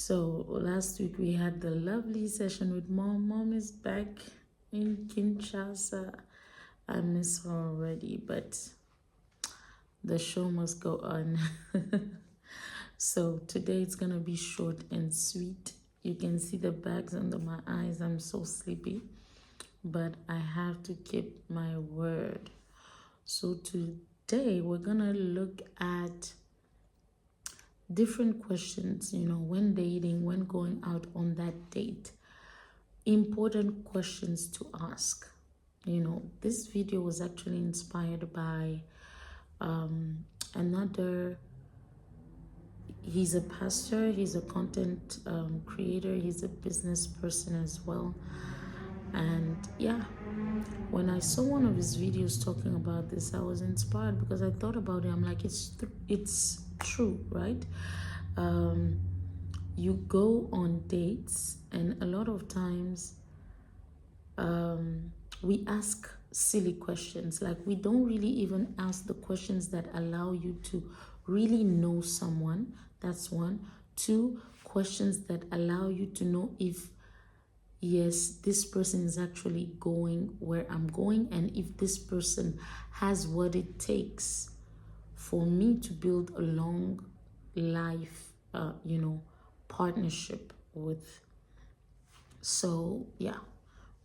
So last week we had the lovely session with mom. Mom is back in Kinshasa. I miss her already, but the show must go on. So today it's gonna be short and sweet. You can see the bags under my eyes. I'm so sleepy, but I have to keep my word. So today we're gonna look at different questions, when dating, when going out on that date. Important questions to ask. This video was actually inspired by another. He's a pastor, he's a content creator, he's a business person as well. And yeah, when I saw one of his videos talking about this, I was inspired because I thought about it. I'm like, it's true, right? You go on dates, and a lot of times we ask silly questions. Like, we don't really even ask the questions that allow you to really know someone. That's one. Two, questions that allow you to know if, yes, this person is actually going where I'm going, and if this person has what it takes for me to build a long life, partnership with. So yeah,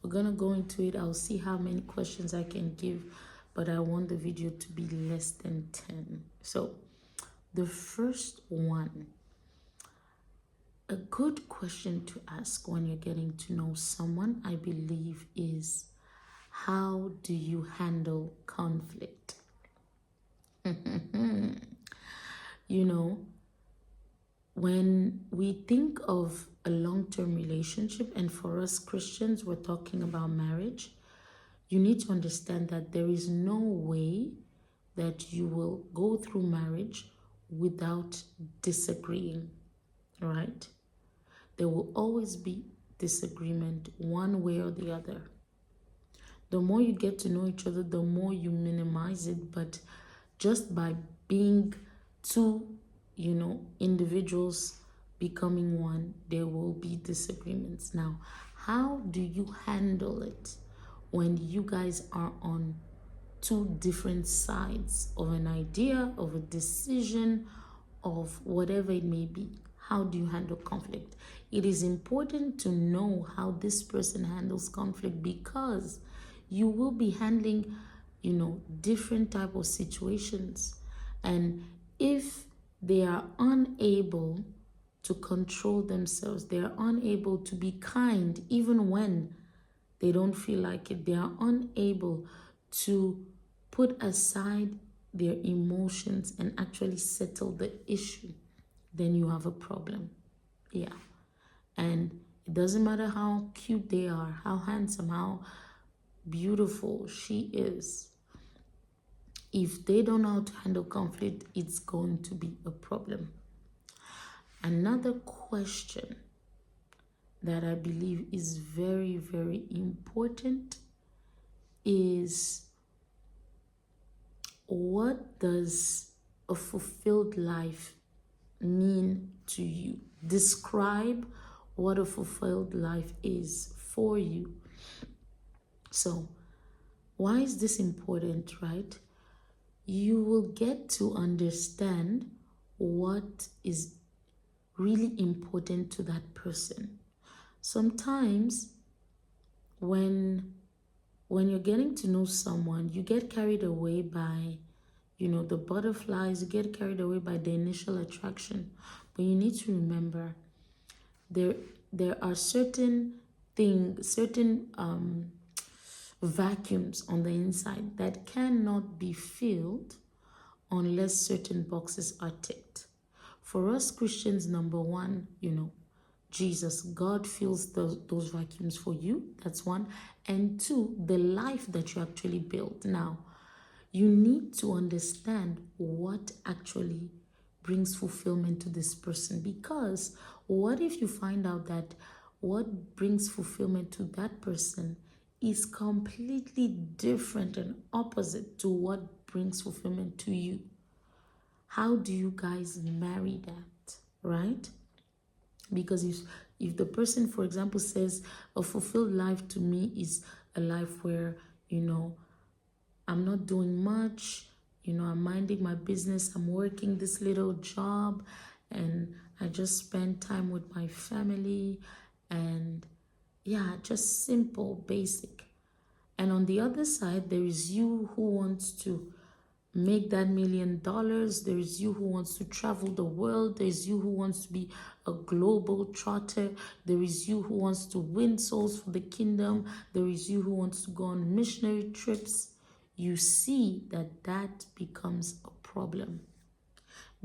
we're gonna go into it. I'll see how many questions I can give, but I want the video to be less than 10. So the first one, a good question to ask when you're getting to know someone, I believe, is how do you handle conflict? When we think of a long-term relationship, and for us Christians, we're talking about marriage, you need to understand that there is no way that you will go through marriage without disagreeing, right? There will always be disagreement one way or the other. The more you get to know each other, the more you minimize it, but just by being two, individuals becoming one, there will be disagreements. Now, how do you handle it when you guys are on two different sides of an idea, of a decision, of whatever it may be? How do you handle conflict? It is important to know how this person handles conflict, because you will be handling, different type of situations. And if they are unable to control themselves, they are unable to be kind even when they don't feel like it, they are unable to put aside their emotions and actually settle the issue, then you have a problem. Yeah. And it doesn't matter how cute they are, how handsome, how beautiful she is. If they don't know how to handle conflict, it's going to be a problem. Another question that I believe is very, very important is, what does a fulfilled life mean to you? Describe what a fulfilled life is for you. So, why is this important, right? You will get to understand what is really important to that person. Sometimes when you're getting to know someone, you get carried away by, the butterflies, you get carried away by the initial attraction. But you need to remember, there are certain vacuums on the inside that cannot be filled unless certain boxes are ticked. For us Christians, number one, Jesus, God fills those vacuums for you. That's one. And two, the life that you actually build. Now, you need to understand what actually brings fulfillment to this person, because what if you find out that what brings fulfillment to that person is completely different and opposite to what brings fulfillment to you? How do you guys marry that, right? Because if the person, for example, says a fulfilled life to me is a life where, you know, I'm not doing much, you know, I'm minding my business, I'm working this little job, and I just spend time with my family, and yeah, just simple, basic. And on the other side, there is you who wants to make that $1 million. There's you who wants to travel the world. There's you who wants to be a global trotter. There is you who wants to win souls for the kingdom. There is you who wants to go on missionary trips. You see that that becomes a problem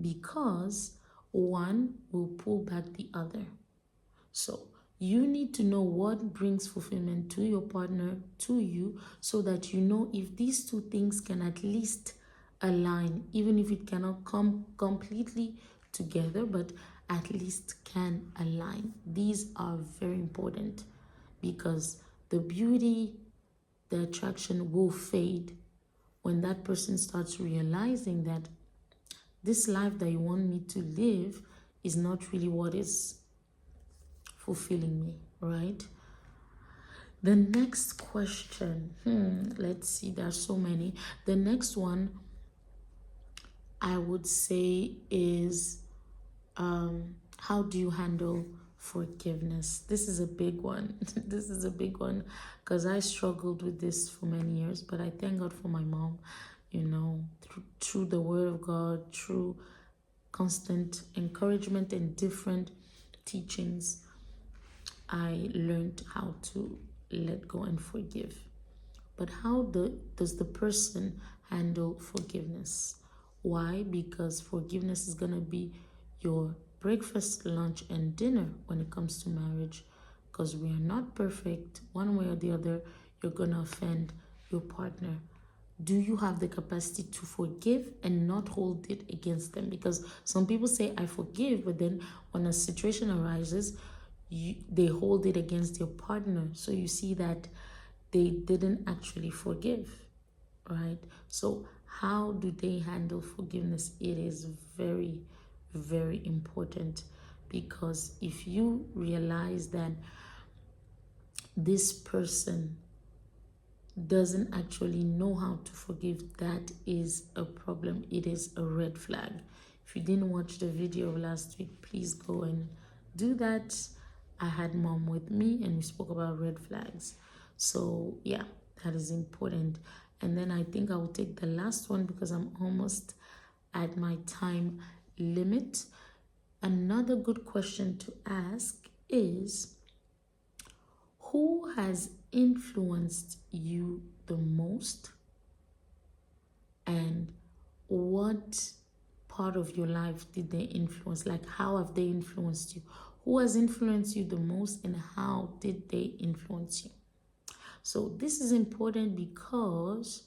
because one will pull back the other. So you need to know what brings fulfillment to your partner, to you, so that you know if these two things can at least align, even if it cannot come completely together, but at least can align. These are very important because the beauty, the attraction will fade when that person starts realizing that this life that you want me to live is not really what is fulfilling me, right? The next question, let's see, there are so many. The next one I would say is how do you handle forgiveness? This is a big one. This is a big one because I struggled with this for many years, but I thank God for my mom, you know, through the word of God, through constant encouragement and different teachings, I learned how to let go and forgive. But does the person handle forgiveness? Why? Because forgiveness is going to be your breakfast, lunch, and dinner when it comes to marriage. Because we are not perfect. One way or the other, you're going to offend your partner. Do you have the capacity to forgive and not hold it against them? Because some people say, I forgive, but then when a situation arises, they hold it against your partner. So you see that they didn't actually forgive, right? So how do they handle forgiveness? It is very, very important because if you realize that this person doesn't actually know how to forgive, that is a problem. It is a red flag. If you didn't watch the video of last week, please go and do that. I had mom with me and we spoke about red flags. So yeah, that is important. And then I think I will take the last one because I'm almost at my time limit. Another good question to ask is, who has influenced you the most, and what part of your life did they influence? Like, how have they influenced you? Who has influenced you the most, and how did they influence you? So this is important because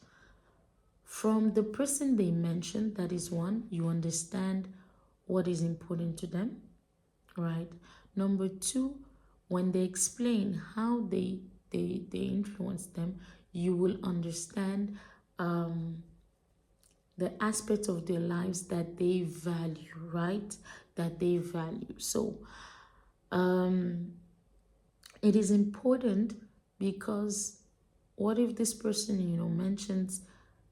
from the person they mentioned, that is one, you understand what is important to them, right? Number two, when they explain how they influence them, you will understand the aspects of their lives that they value, right? That they value. So it is important because what if this person, mentions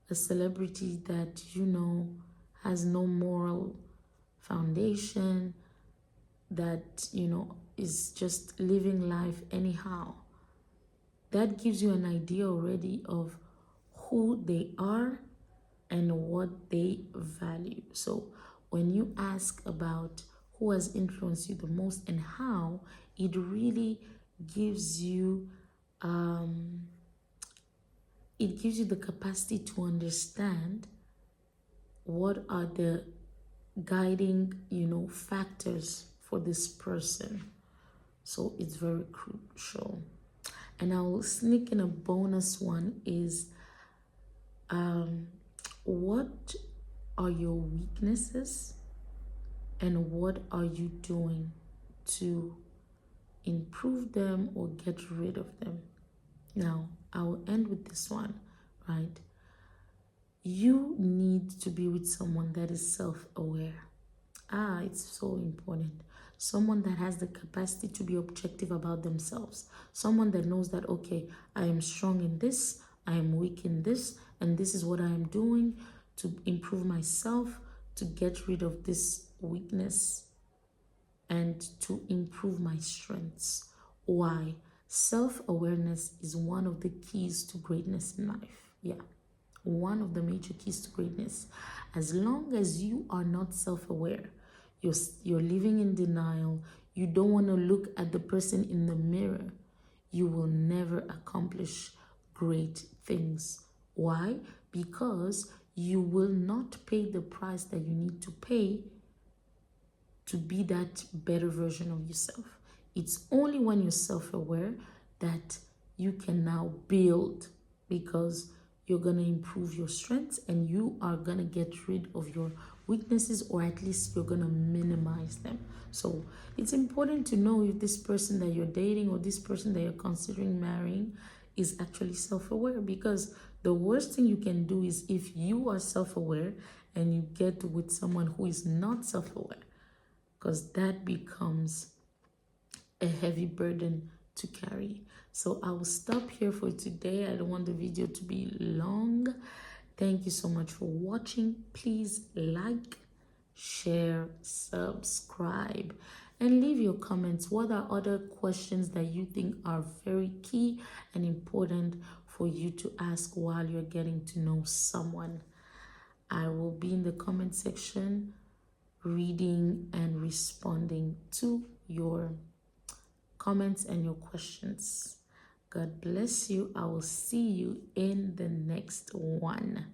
a celebrity that, has no moral foundation, that, is just living life anyhow? That gives you an idea already of who they are and what they value. So when you ask about who has influenced you the most and how, it really gives you the capacity to understand what are the guiding, factors for this person. So it's very crucial. And I will sneak in a bonus one is, what are your weaknesses and what are you doing to improve them or get rid of them? Now, I will end with this one, right? You need to be with someone that is self-aware. It's so important. someone that has the capacity to be objective about themselves, someone that knows that, okay, I am strong in this, I am weak in this, and this is what I am doing to improve myself, to get rid of this weakness, and to improve my strengths. Why? Self-awareness is one of the keys to greatness in life. Yeah, one of the major keys to greatness. As long as you are not self-aware, you're living in denial, you don't want to look at the person in the mirror, you will never accomplish great things. Why? Because you will not pay the price that you need to pay to be that better version of yourself. It's only when you're self-aware that you can now build, because you're going to improve your strengths and you are going to get rid of your weaknesses, or at least you're going to minimize them. So it's important to know if this person that you're dating or this person that you're considering marrying is actually self-aware, because the worst thing you can do is if you are self-aware and you get with someone who is not self-aware, because that becomes a heavy burden to carry. So I will stop here for today. I don't want the video to be long. Thank you so much for watching. Please like, share, subscribe, and leave your comments. What are other questions that you think are very key and important for you to ask while you're getting to know someone? I will be in the comment section reading and responding to your comments and your questions. God bless you. I will see you in the next one.